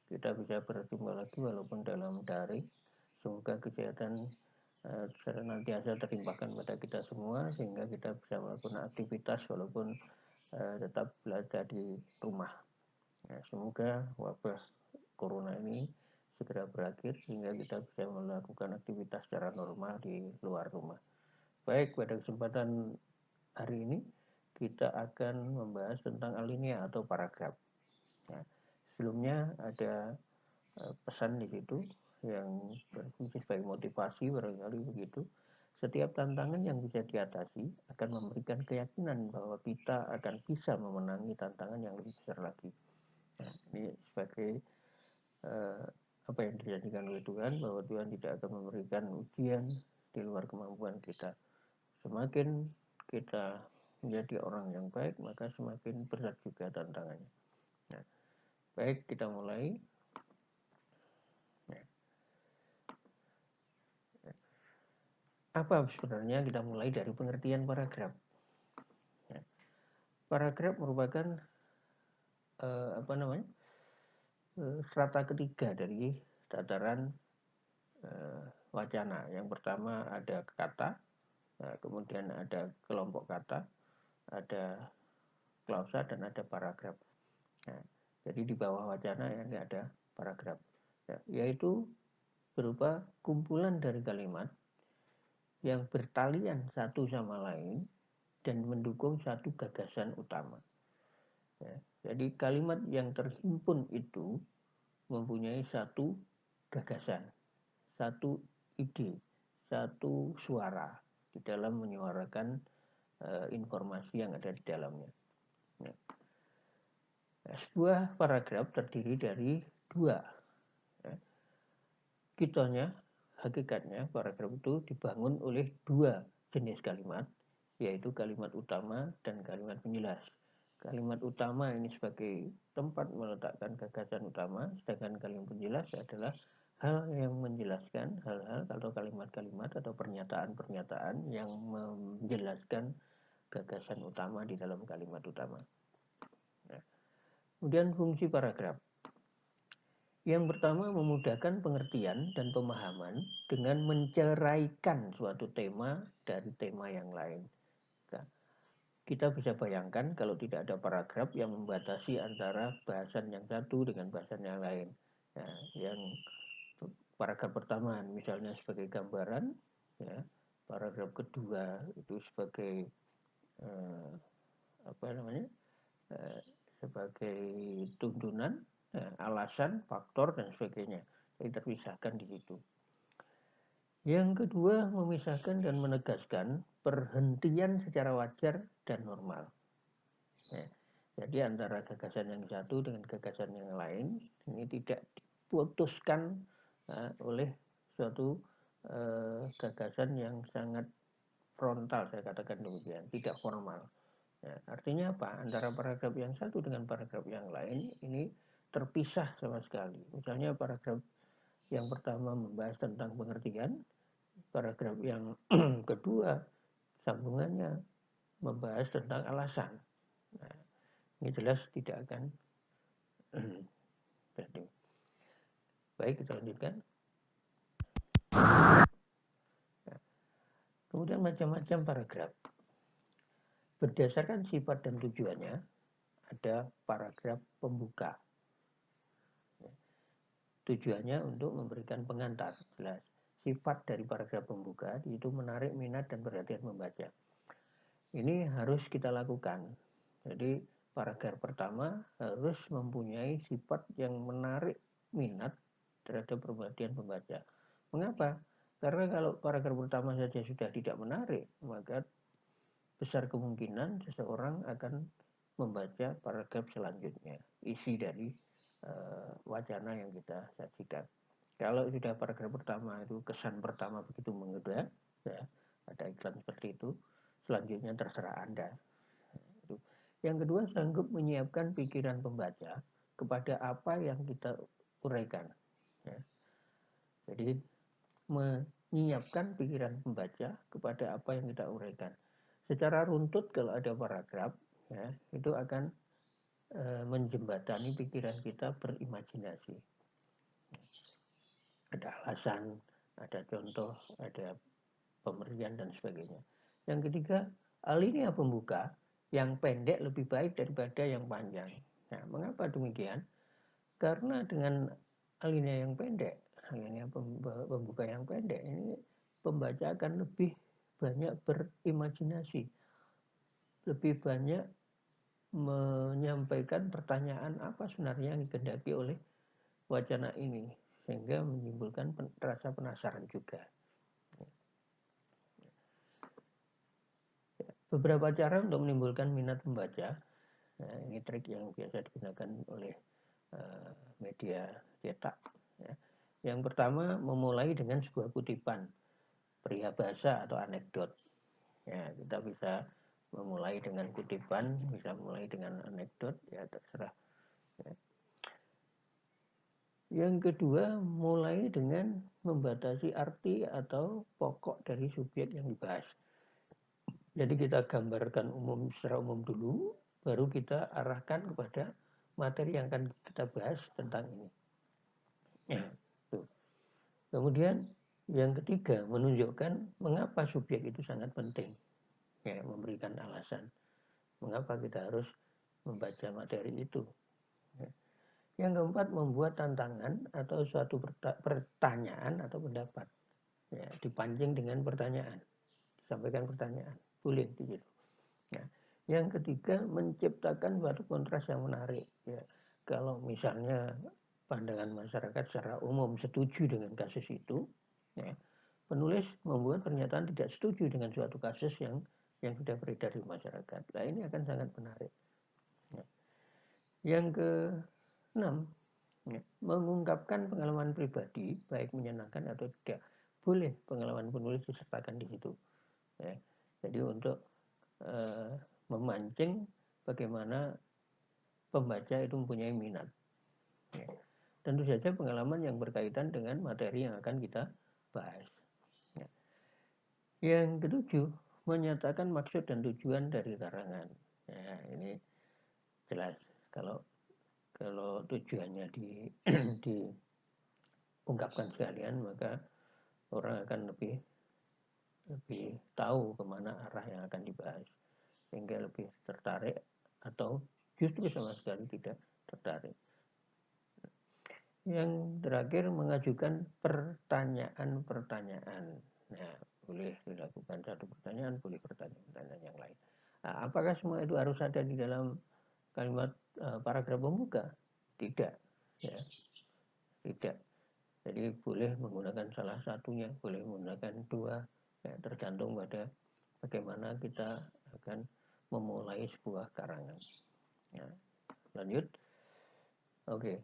kita bisa berjumpa lagi walaupun dalam daring. Semoga kesehatan senantiasa terlimpahkan pada kita semua sehingga kita bisa melakukan aktivitas walaupun tetap belajar di rumah. Ya, semoga wabah corona ini segera berakhir sehingga kita bisa melakukan aktivitas secara normal di luar rumah. Baik, pada kesempatan hari ini kita akan membahas tentang alinea atau paragraf. Ya, sebelumnya ada pesan di situ yang berfungsi sebagai motivasi barangkali begitu. Setiap tantangan yang bisa diatasi akan memberikan keyakinan bahwa kita akan bisa memenangi tantangan yang lebih besar lagi. Nah, ini sebagai uh, apa yang dijanjikan oleh Tuhan bahwa Tuhan tidak akan memberikan ujian di luar kemampuan kita. Semakin kita menjadi orang yang baik, maka semakin berat juga tantangannya. Nah, baik, kita mulai. Nah, apa sebenarnya? Kita mulai dari pengertian paragraf. Ya. Paragraf merupakan apa namanya strata ketiga dari tataran wacana. Yang pertama ada kata, kemudian ada kelompok kata, ada klausa dan ada paragraf. Nah, jadi di bawah wacana yang ada paragraf, ya, yaitu berupa kumpulan dari kalimat yang bertalian satu sama lain dan mendukung satu gagasan utama. Ya, jadi kalimat yang terhimpun itu mempunyai satu gagasan, satu ide, satu suara di dalam menyuarakan informasi yang ada di dalamnya. Ya. Nah, sebuah paragraf terdiri dari dua. Ya. Kitanya, hakikatnya paragraf itu dibangun oleh dua jenis kalimat, yaitu kalimat utama dan kalimat penjelas. Kalimat utama ini sebagai tempat meletakkan gagasan utama, sedangkan kalimat penjelas adalah hal yang menjelaskan hal-hal atau kalimat-kalimat atau pernyataan-pernyataan yang menjelaskan gagasan utama di dalam kalimat utama. Nah, kemudian fungsi paragraf. Yang pertama, memudahkan pengertian dan pemahaman dengan menceraikan suatu tema dari tema yang lain. Nah, kita bisa bayangkan kalau tidak ada paragraf yang membatasi antara bahasan yang satu dengan bahasan yang lain. Nah, yang paragraf pertama misalnya sebagai gambaran, ya, paragraf kedua itu sebagai apa namanya, eh, sebagai tuntunan, alasan, faktor dan sebagainya. Jadi terpisahkan di situ. Yang kedua, memisahkan dan menegaskan perhentian secara wajar dan normal. Ya, jadi antara gagasan yang satu dengan gagasan yang lain ini tidak diputuskan oleh suatu gagasan yang sangat frontal, saya katakan demikian, tidak formal. Ya, artinya apa? Antara paragraf yang satu dengan paragraf yang lain ini terpisah sama sekali. Misalnya paragraf yang pertama membahas tentang pengertian, paragraf yang kedua sambungannya membahas tentang alasan. Nah, ini jelas tidak akan berarti. Baik, kita lanjutkan. Nah, kemudian macam-macam paragraf. Berdasarkan sifat dan tujuannya, ada paragraf pembuka. Tujuannya untuk memberikan pengantar. Jelas. Sifat dari paragraf pembuka itu menarik minat dan perhatian membaca. Ini harus kita lakukan. Jadi paragraf pertama harus mempunyai sifat yang menarik minat terhadap perhatian pembaca. Mengapa? Karena kalau paragraf pertama saja sudah tidak menarik, maka besar kemungkinan seseorang akan membaca paragraf selanjutnya, isi dari wacana yang kita sajikan. Kalau sudah paragraf pertama itu kesan pertama begitu menggoda, ya, ada iklan seperti itu, selanjutnya terserah Anda. Yang kedua, sanggup menyiapkan pikiran pembaca kepada apa yang kita uraikan. Ya. Jadi menyiapkan pikiran pembaca kepada apa yang kita uraikan. Secara runtut kalau ada paragraf, ya, itu akan menjembatani pikiran kita berimajinasi. Ada alasan, ada contoh, ada pemberian dan sebagainya. Yang ketiga, alinea pembuka yang pendek lebih baik daripada yang panjang. Nah, mengapa demikian? Karena dengan alinea yang pendek, alinea pembuka yang pendek ini pembaca akan lebih banyak berimajinasi, lebih banyak menyampaikan pertanyaan apa sebenarnya yang dikehendaki oleh wacana ini, sehingga menimbulkan rasa penasaran juga. Beberapa cara untuk menimbulkan minat membaca. Nah, ini trik yang biasa digunakan oleh media cetak. Ya. Yang pertama, memulai dengan sebuah kutipan peribahasa atau anekdot. Ya, kita bisa memulai dengan kutipan, bisa mulai dengan anekdot, ya terserah. Ya. Yang kedua, mulai dengan membatasi arti atau pokok dari subjek yang dibahas. Jadi kita gambarkan secara umum dulu, baru kita arahkan kepada materi yang akan kita bahas tentang ini. Ya, tuh. Kemudian yang ketiga, menunjukkan mengapa subjek itu sangat penting. Ya, memberikan alasan mengapa kita harus membaca materi itu. Ya. Yang keempat, membuat tantangan atau suatu pertanyaan atau pendapat. Ya, dipancing dengan pertanyaan, disampaikan pertanyaan, boleh di situ. Nah, yang ketiga, menciptakan suatu kontras yang menarik. Ya, kalau misalnya pandangan masyarakat secara umum setuju dengan kasus itu, ya, penulis membuat pernyataan tidak setuju dengan suatu kasus yang sudah beredar di masyarakat. Nah, ini akan sangat menarik. Ya. Yang keenam, ya, mengungkapkan pengalaman pribadi, baik menyenangkan atau tidak. Boleh pengalaman penulis disertakan di situ. Ya. Jadi untuk memancing bagaimana pembaca itu mempunyai minat. Ya. Tentu saja pengalaman yang berkaitan dengan materi yang akan kita bahas. Ya. Yang ketujuh, menyatakan maksud dan tujuan dari karangan. Ya, ini jelas kalau tujuannya diungkapkan sekalian, maka orang akan lebih tahu kemana arah yang akan dibahas, sehingga lebih tertarik atau justru sama sekali tidak tertarik. Yang terakhir, mengajukan pertanyaan-pertanyaan. Nah, boleh dilakukan satu pertanyaan, boleh pertanyaan-pertanyaan yang lain. Nah, apakah semua itu harus ada di dalam kalimat paragraf pembuka? Tidak, ya, tidak. Jadi boleh menggunakan salah satunya, boleh menggunakan dua, ya, tergantung pada bagaimana kita akan memulai sebuah karangan. Ya, lanjut. Oke.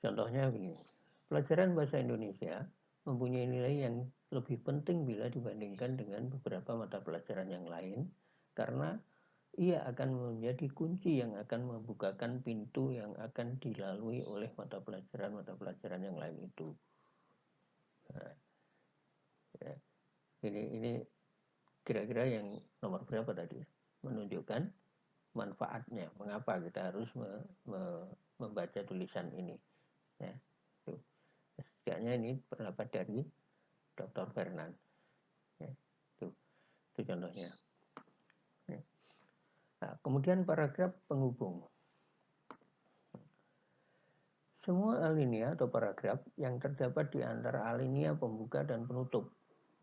Contohnya begini, pelajaran bahasa Indonesia mempunyai nilai yang lebih penting bila dibandingkan dengan beberapa mata pelajaran yang lain, karena ia akan menjadi kunci yang akan membukakan pintu yang akan dilalui oleh mata pelajaran yang lain itu. Nah, ya, ini kira-kira yang nomor berapa tadi? Menunjukkan manfaatnya, mengapa kita harus membaca tulisan ini. Ya, tuh. Setidaknya ini pendapat dari Dr. Fernand. Ya, itu contohnya. Ya. Nah, kemudian paragraf penghubung. Semua alinea atau paragraf yang terdapat di antara alinea pembuka dan penutup.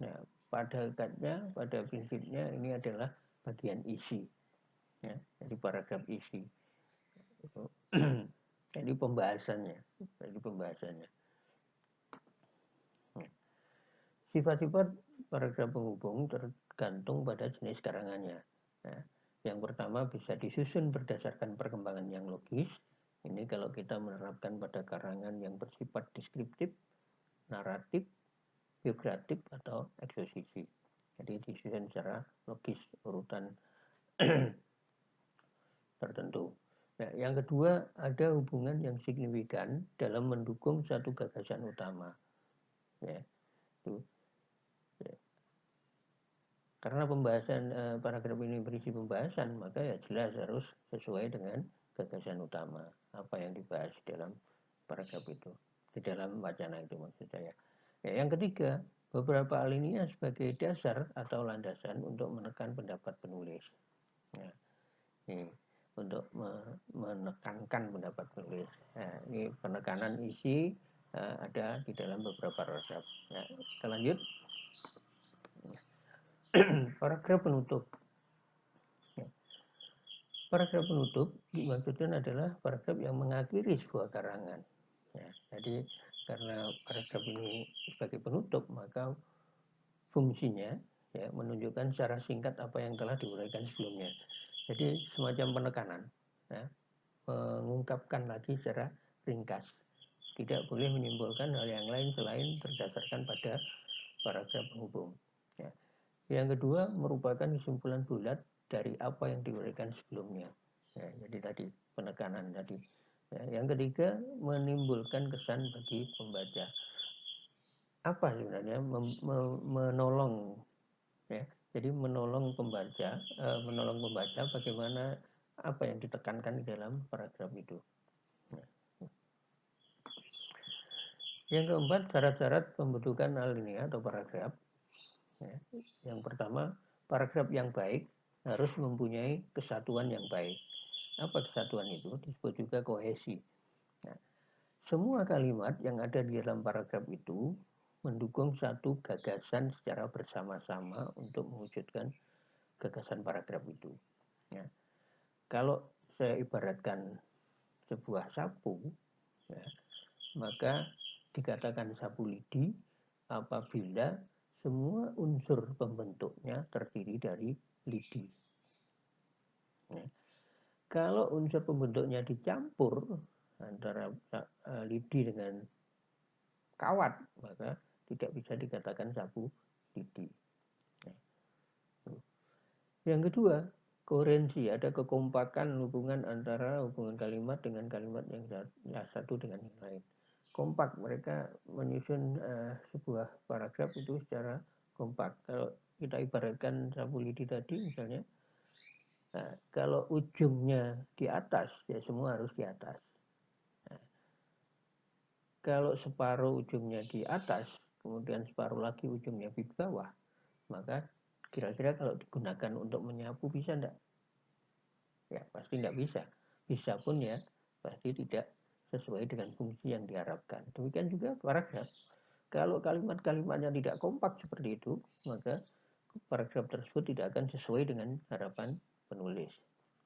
Nah, pada hakikatnya, pada prinsipnya ini adalah bagian isi. Ya, jadi paragraf isi. Jadi pembahasannya. Sifat-sifat paragraf penghubung tergantung pada jenis karangannya. Nah, yang pertama bisa disusun berdasarkan perkembangan yang logis. Ini kalau kita menerapkan pada karangan yang bersifat deskriptif, naratif, biografik, atau eksposisi. Jadi disusun secara logis urutan tertentu. Nah, yang kedua, ada hubungan yang signifikan dalam mendukung satu gagasan utama. Ya, itu. Ya. Karena pembahasan paragraf ini berisi pembahasan, maka ya jelas harus sesuai dengan gagasan utama, apa yang dibahas dalam paragraf itu, di dalam wacana itu maksud saya. Ya, yang ketiga, beberapa alinea sebagai dasar atau landasan untuk menekan pendapat penulis. Ya, ini untuk menekankan pendapat penulis. Nah, ini penekanan isi ada di dalam beberapa paragraf. Nah, kita lanjut. Paragraf penutup. Ya. Paragraf penutup dimaksudkan adalah paragraf yang mengakhiri sebuah karangan. Ya, jadi karena paragraf ini sebagai penutup, maka fungsinya ya menunjukkan secara singkat apa yang telah diuraikan sebelumnya. Jadi semacam penekanan, ya, mengungkapkan lagi secara ringkas. Tidak boleh menimbulkan hal yang lain selain berdasarkan pada paragraf penghubung. Ya. Yang kedua merupakan kesimpulan bulat dari apa yang diuraikan sebelumnya. Ya, jadi tadi penekanan tadi. Ya, yang ketiga menimbulkan kesan bagi pembaca. Apa sebenarnya menolong, ya, jadi menolong pembaca bagaimana apa yang ditekankan di dalam paragraf itu. Ya. Yang keempat, syarat-syarat pembentukan alinea atau paragraf. Ya. Yang pertama, paragraf yang baik harus mempunyai kesatuan yang baik. Apa kesatuan itu? Disebut juga kohesi. Nah, semua kalimat yang ada di dalam paragraf itu mendukung satu gagasan secara bersama-sama untuk mewujudkan gagasan paragraf itu. Ya. Kalau saya ibaratkan sebuah sapu, ya, maka dikatakan sapu lidi apabila semua unsur pembentuknya terdiri dari lidi. Ya. Kalau unsur pembentuknya dicampur antara lidi dengan kawat, maka tidak bisa dikatakan sapu lidi. Ya. Yang kedua, koherensi, ada kekompakan hubungan antara hubungan kalimat dengan kalimat yang satu dengan yang lain. Kompak, mereka menyusun sebuah paragraf itu secara kompak. Kalau kita ibaratkan sapu lidi tadi misalnya, nah, kalau ujungnya di atas, ya semua harus di atas. Nah, kalau separuh ujungnya di atas, kemudian separuh lagi ujungnya di bawah, maka kira-kira kalau digunakan untuk menyapu bisa enggak? Ya pasti enggak bisa. Bisa pun ya pasti tidak sesuai dengan fungsi yang diharapkan. Demikian juga paragraf. Kalau kalimat-kalimatnya tidak kompak seperti itu, maka paragraf tersebut tidak akan sesuai dengan harapan penulis.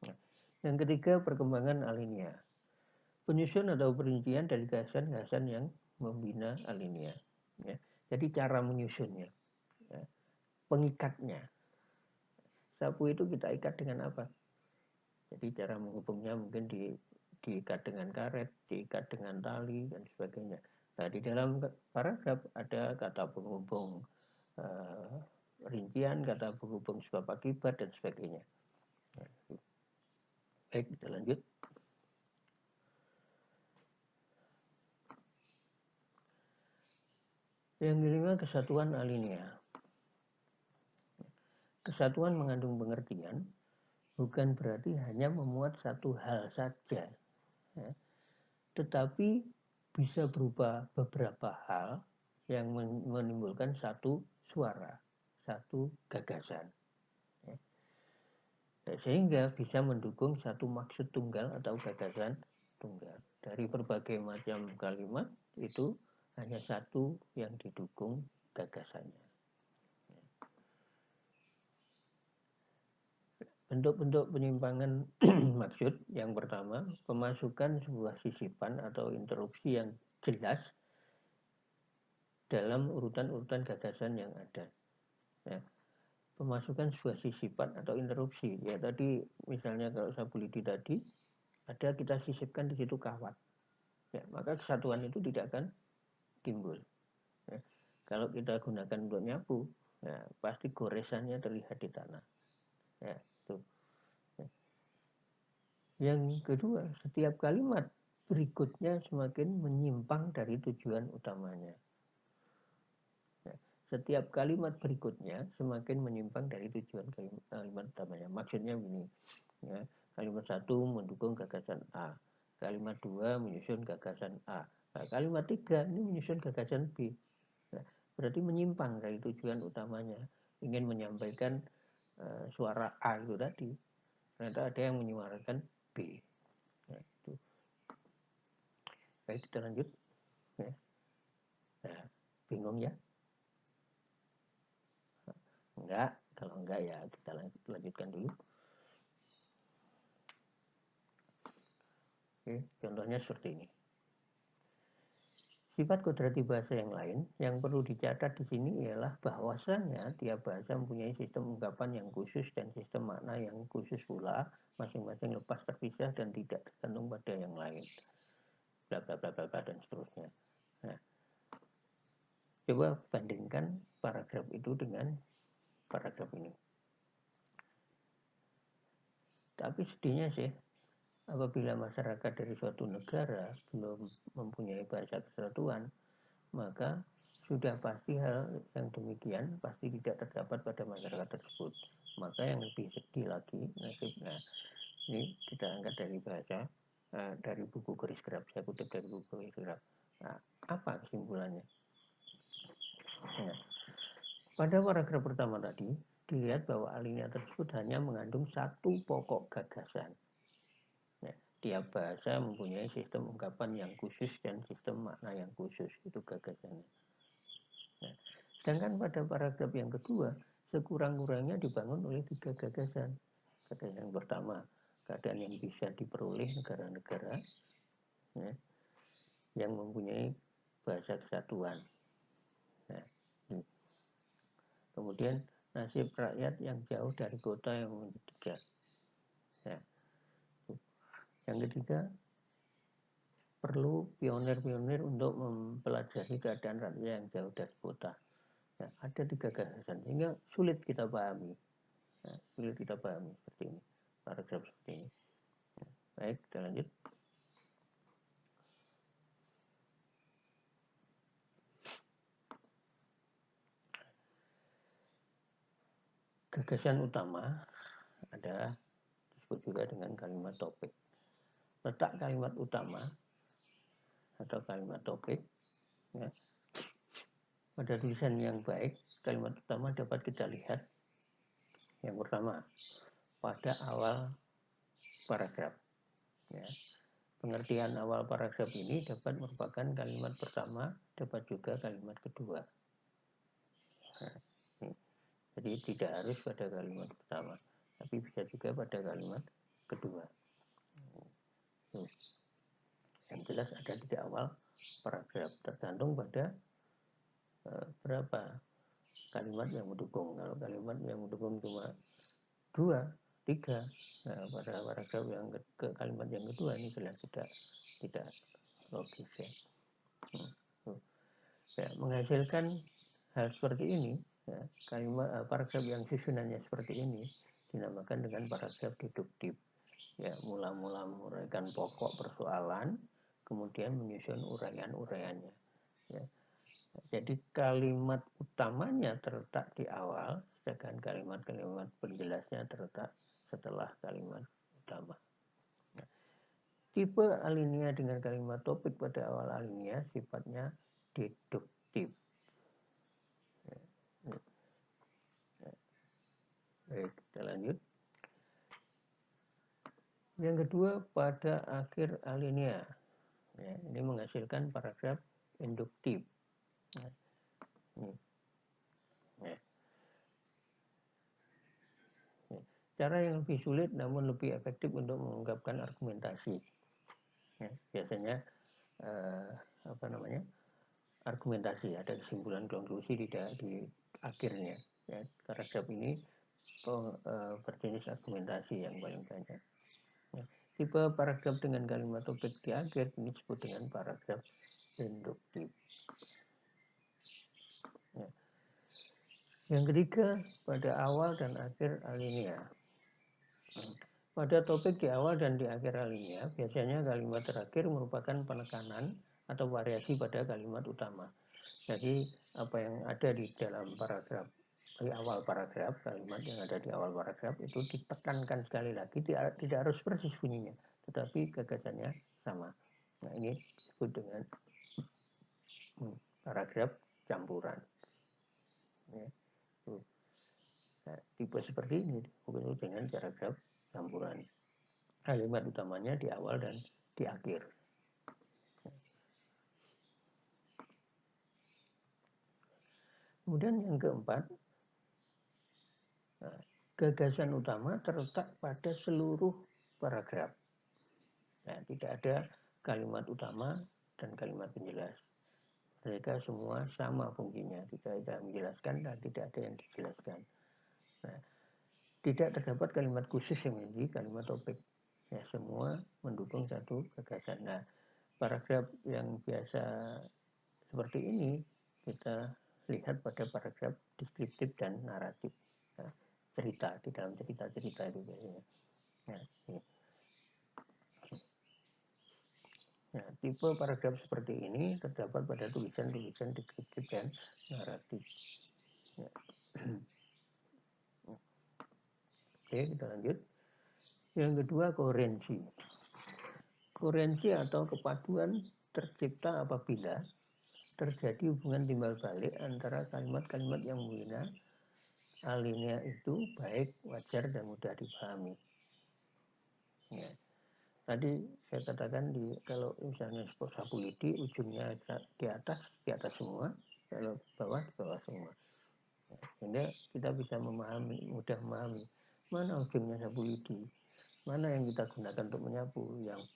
Nah, yang ketiga, perkembangan alinea. Penyusun atau perincian dari gagasan-gagasan yang membina alinea. Ya. Jadi cara menyusunnya, ya. Pengikatnya. Sapu itu kita ikat dengan apa? Jadi cara menghubungnya mungkin diikat dengan karet, diikat dengan tali, dan sebagainya. Nah, di dalam paragraf ada kata penghubung rincian, kata penghubung sebab akibat, dan sebagainya. Baik, kita lanjut. Yang kelima, kesatuan alinea. Kesatuan mengandung pengertian, bukan berarti hanya memuat satu hal saja, ya, tetapi bisa berupa beberapa hal yang menimbulkan satu suara, satu gagasan. Ya. Sehingga bisa mendukung satu maksud tunggal atau gagasan tunggal. Dari berbagai macam kalimat itu hanya satu yang didukung gagasannya. Bentuk-bentuk penyimpangan maksud yang pertama, pemasukan sebuah sisipan atau interupsi yang jelas dalam urutan-urutan gagasan yang ada. Ya. Pemasukan sebuah sisipan atau interupsi. Ya tadi misalnya kalau sapu lidi tadi, ada kita sisipkan di situ kawat. Ya, maka kesatuan itu tidak akan timbul. Ya. Kalau kita gunakan untuk nyapu, ya, pasti goresannya terlihat di tanah. Ya, tuh. Yang kedua, setiap kalimat berikutnya semakin menyimpang dari tujuan utamanya. Ya, setiap kalimat berikutnya semakin menyimpang dari tujuan kalimat utamanya. Maksudnya begini, ya, Kalimat 1 mendukung gagasan A. Kalimat 2 menyusun gagasan A. Nah, kalimat 3 ini menyusun gagasan B. Nah, berarti menyimpang dari tujuan utamanya. Ingin menyampaikan suara A itu tadi. Ternyata ada yang menyuarakan B. Nah, itu. Baik, kita lanjut. Ya. Nah, bingung ya? Enggak, kalau enggak ya kita lanjutkan dulu. Oke, contohnya seperti ini. Sifat kodrati bahasa yang lain yang perlu dicatat di sini ialah bahwasanya tiap bahasa mempunyai sistem ungkapan yang khusus dan sistem makna yang khusus pula, masing-masing lepas terpisah dan tidak tergantung pada yang lain. Bla bla bla bla, bla dan seterusnya. Nah, coba bandingkan paragraf itu dengan paragraf ini. Tapi sedihnya sih, apabila masyarakat dari suatu negara belum mempunyai bahasa kesatuan, maka sudah pasti hal yang demikian pasti tidak terdapat pada masyarakat tersebut. Maka yang lebih sedih lagi nasibnya, ini kita angkat dari bahasa, dari buku Chris Grab, saya kutip dari buku Chris Grab. Nah, apa kesimpulannya? Nah, pada paragraf pertama tadi, dilihat bahwa alinea tersebut hanya mengandung satu pokok gagasan. Nah, tiap bahasa mempunyai sistem ungkapan yang khusus dan sistem makna yang khusus, itu gagasannya. Nah, sedangkan pada paragraf yang kedua, sekurang-kurangnya dibangun oleh 3 gagasan. Gagasan yang pertama, keadaan yang bisa diperoleh negara-negara ya, yang mempunyai bahasa kesatuan. Nah, kemudian nasib rakyat yang jauh dari kota yang ketiga. Nah, yang ketiga, perlu pionir-pionir untuk mempelajari keadaan rakyat yang jauh dari kota. Nah, ada 3 gagasan sehingga sulit kita pahami. Nah, sulit kita pahami seperti ini, paragraf seperti ini. Nah, baik, kita lanjut. Gagasan utama adalah disebut juga dengan kalimat topik. Letak kalimat utama atau kalimat topik ya, pada tulisan yang baik, kalimat utama dapat kita lihat yang pertama pada awal paragraf. Ya. Pengertian awal paragraf ini dapat merupakan kalimat pertama, dapat juga kalimat kedua. Nah, jadi tidak harus pada kalimat pertama, tapi bisa juga pada kalimat kedua. Yang jelas ada di awal paragraf, tergantung pada berapa kalimat yang mendukung. Kalau kalimat yang mendukung cuma 2, 3, nah pada paragraf yang ke kalimat yang kedua ini jelas tidak logis ya. Ya, menghasilkan hal seperti ini, ya, kalimat paragraf yang susunannya seperti ini dinamakan dengan paragraf deduktif. Ya, mula-mula menguraikan pokok persoalan, kemudian menyusun uraian-uraiannya. Ya. Jadi kalimat utamanya terletak di awal, sedangkan kalimat-kalimat penjelasnya terletak setelah kalimat utama. Nah, tipe alinea dengan kalimat topik pada awal alinea sifatnya deduktif. Baik, kita lanjut. Yang kedua, pada akhir alinea. Ya, ini menghasilkan paragraf induktif. Ya. Ya. Ya. Cara yang lebih sulit namun lebih efektif untuk mengungkapkan argumentasi. Ya, biasanya argumentasi, ada kesimpulan konklusi di akhirnya. Ya, paragraf ini berjenis argumentasi yang paling banyak. Ya, tipe paragraf dengan kalimat topik di akhir ini disebut dengan paragraf induktif. Ya. Yang ketiga, pada awal dan akhir alinea. Pada topik di awal dan di akhir alinea, biasanya kalimat terakhir merupakan penekanan atau variasi pada kalimat utama. Jadi apa yang ada di dalam paragraf di awal paragraf, kalimat yang ada di awal paragraf itu ditekankan sekali lagi, tidak harus persis bunyinya, tetapi gagasannya sama. Nah, ini disebut dengan paragraf campuran. Ya. Nah, tipe seperti ini disebut dengan paragraf campuran. Kalimat utamanya di awal dan di akhir. Kemudian yang keempat, gagasan utama terletak pada seluruh paragraf. Nah, tidak ada kalimat utama dan kalimat penjelas. Mereka semua sama fungsinya, tidak ada menjelaskan dan tidak ada yang dijelaskan. Nah, tidak terdapat kalimat khusus yang menjadi kalimat topik. Ya, semua mendukung satu gagasan. Nah, paragraf yang biasa seperti ini kita lihat pada paragraf deskriptif dan naratif. Nah, cerita, di dalam cerita-cerita itu biasanya. Nah, ini. Nah, tipe paragraf seperti ini terdapat pada tulisan-tulisan deskriptif dan naratif. Ya. Oke, kita lanjut. Yang kedua, koherensi. Koherensi atau kepaduan tercipta apabila terjadi hubungan timbal balik antara kalimat-kalimat yang membina alinea itu baik, wajar, dan mudah dipahami. Ya. Tadi saya katakan kalau misalnya sabulidi ujungnya di atas semua, kalau bawah di bawah semua. Ya. Sehingga kita bisa mudah memahami mana ujungnya sabulidi, mana yang kita gunakan untuk menyapu,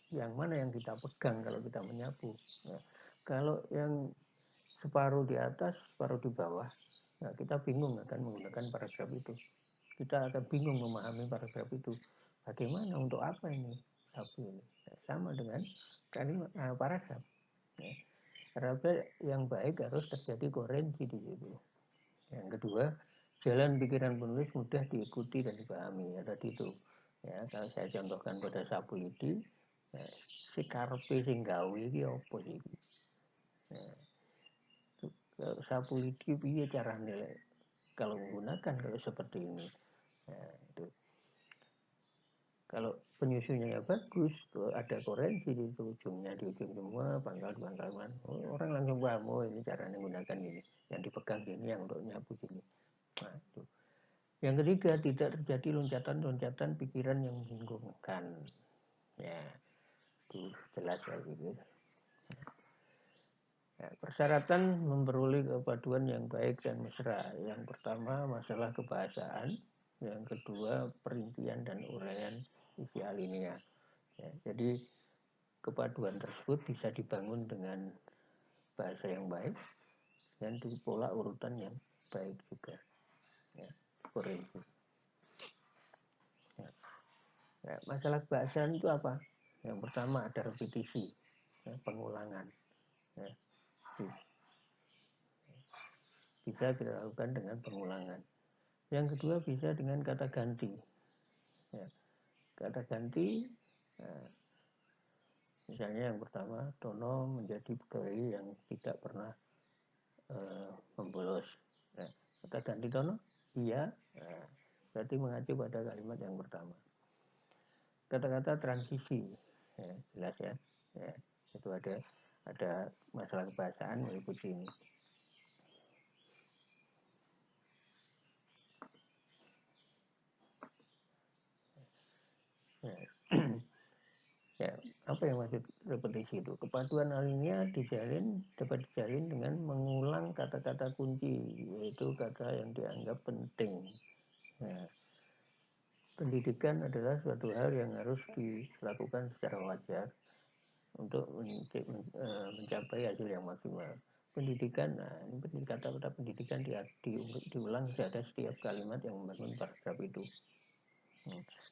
yang mana yang kita pegang kalau kita menyapu. Ya. Kalau yang separuh di atas, separuh di bawah, nah kita bingung akan menggunakan paragraf itu. Kita akan bingung memahami paragraf itu. Bagaimana, untuk apa ini sapu ini? Nah, sama dengan kalimat paragraf. Ya. Paragraf yang baik harus terjadi koherensi di situ. Yang kedua, jalan pikiran penulis mudah diikuti dan dipahami. Ya, tadi itu. Ya, kalau saya contohkan pada Sabulidi, ya, si karpe sing gawe iki apa sih? Ya, Sabulidi piye cara nilai kalau menggunakan kalau seperti ini. Ya, itu. Kalau penyusunnya ya bagus, ada koherensi di ujungnya, di ujung semua pangkal-pangkalan. Orang langsung paham, oh ini cara menggunakan ini, yang dipegang ini, yang untuk nyapu ini. Nah, itu. Yang ketiga, tidak terjadi loncatan-loncatan pikiran yang membingungkan. Ya, itu jelas ya gitu. Ya, persyaratan memperoleh kepaduan yang baik dan mesra. Yang pertama, masalah kebahasaan. Yang kedua, perincian dan uraian isi alinea. Ya, jadi kepaduan tersebut bisa dibangun dengan bahasa yang baik dan di pola urutan yang baik juga. Ya, koherensi. Ya. Ya, masalah kebahasaan itu apa? Yang pertama ada repetisi, ya, pengulangan. Ya, bisa dilakukan dengan pengulangan. Yang kedua bisa dengan kata ganti. Ya, kata ganti, nah, misalnya yang pertama, Tono menjadi pegawai yang tidak pernah membolos. Nah, kata ganti Tono, iya, nah, berarti mengacu pada kalimat yang pertama. Kata-kata transisi, ya, jelas ya, ya, itu ada masalah kebahasaan meliputi ini. Ya. Ya, apa yang maksud repetisi itu? Kepaduan alinea dapat dijalin dengan mengulang kata-kata kunci, yaitu kata yang dianggap penting. Nah, pendidikan adalah suatu hal yang harus dilakukan secara wajar untuk mencapai hasil yang maksimal. Pendidikan, nah ini kata-kata pendidikan diulang pada setiap kalimat yang membangun paragraf itu.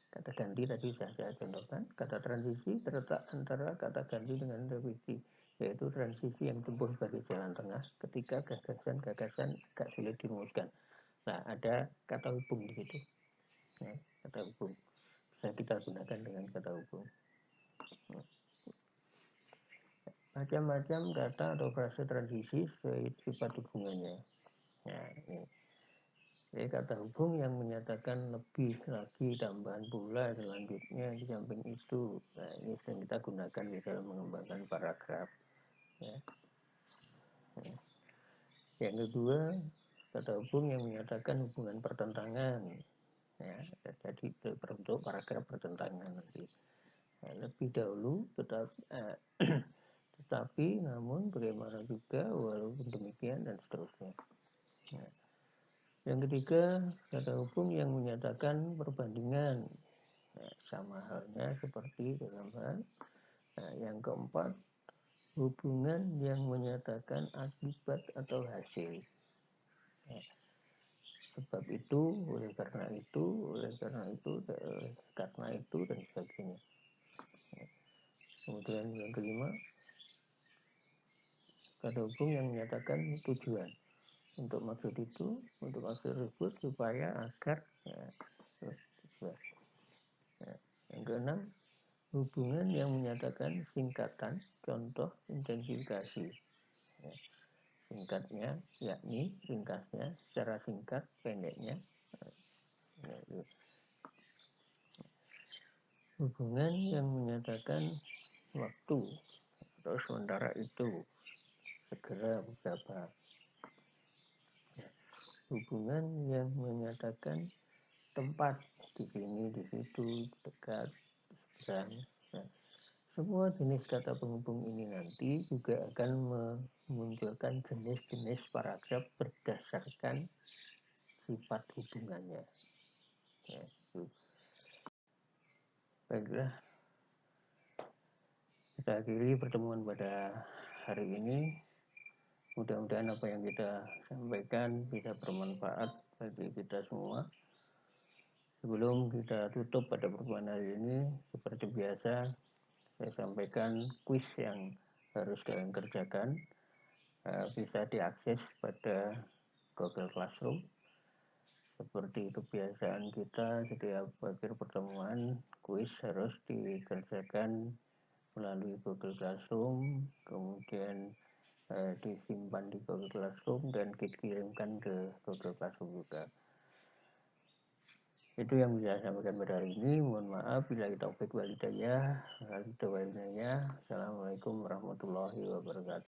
Kata ganti tadi sudah saya contohkan. Kata transisi terletak antara kata ganti dengan repetisi, yaitu transisi yang tempuh sebagai jalan tengah ketika gagasan-gagasan agak sulit dirumuskan. Nah, ada kata hubung di situ. Ya, kata hubung bisa kita gunakan dengan kata hubung. Macam-macam kata atau frase transisi sesuai sifat hubungannya. Nah, ini. Jadi kata hubung yang menyatakan lebih lagi, tambahan pula, selanjutnya di samping itu. Nah, ini sering kita gunakan di dalam mengembangkan paragraf. Ya. Yang kedua, kata hubung yang menyatakan hubungan pertentangan. Ya, jadi berbentuk paragraf pertentangan nanti. Nah, lebih dahulu, tetapi namun bagaimana juga, walaupun demikian, dan seterusnya. Nah, yang ketiga, kata hubung yang menyatakan perbandingan. Nah, sama halnya seperti dalam hal. Nah, yang keempat, hubungan yang menyatakan akibat atau hasil. Nah, sebab itu, oleh karena itu, oleh karena itu, karena itu, dan sebagainya. Nah, kemudian yang kelima, kata hubung yang menyatakan tujuan. Untuk maksud itu, untuk maksud tersebut, supaya agar, ya, ya. Yang keenam, hubungan yang menyatakan singkatan, contoh intensifikasi. Ya. Singkatnya, yakni ringkasnya, secara singkat, pendeknya. Ya, ya. Hubungan yang menyatakan waktu, atau sementara itu, segera beberapa. Ya. Hubungan yang menyatakan tempat, di sini, di situ, dekat, seberang. Nah, semua jenis kata penghubung ini nanti juga akan memunculkan jenis-jenis paragraf berdasarkan sifat hubungannya. Ya, itu. Baiklah, kita akhiri pertemuan pada hari ini. Mudah-mudahan apa yang kita sampaikan bisa bermanfaat bagi kita semua. Sebelum kita tutup pada pertemuan hari ini, seperti biasa, saya sampaikan kuis yang harus kalian kerjakan. Bisa diakses pada Google Classroom. Seperti kebiasaan kita, setiap akhir pertemuan, kuis harus dikerjakan melalui Google Classroom, kemudian disimpan di Google Classroom dan dikirimkan ke Google Classroom juga. Itu yang bisa saya sampaikan pada hari ini. Mohon maaf bila kita taufik walhidayah. Assalamualaikum warahmatullahi wabarakatuh.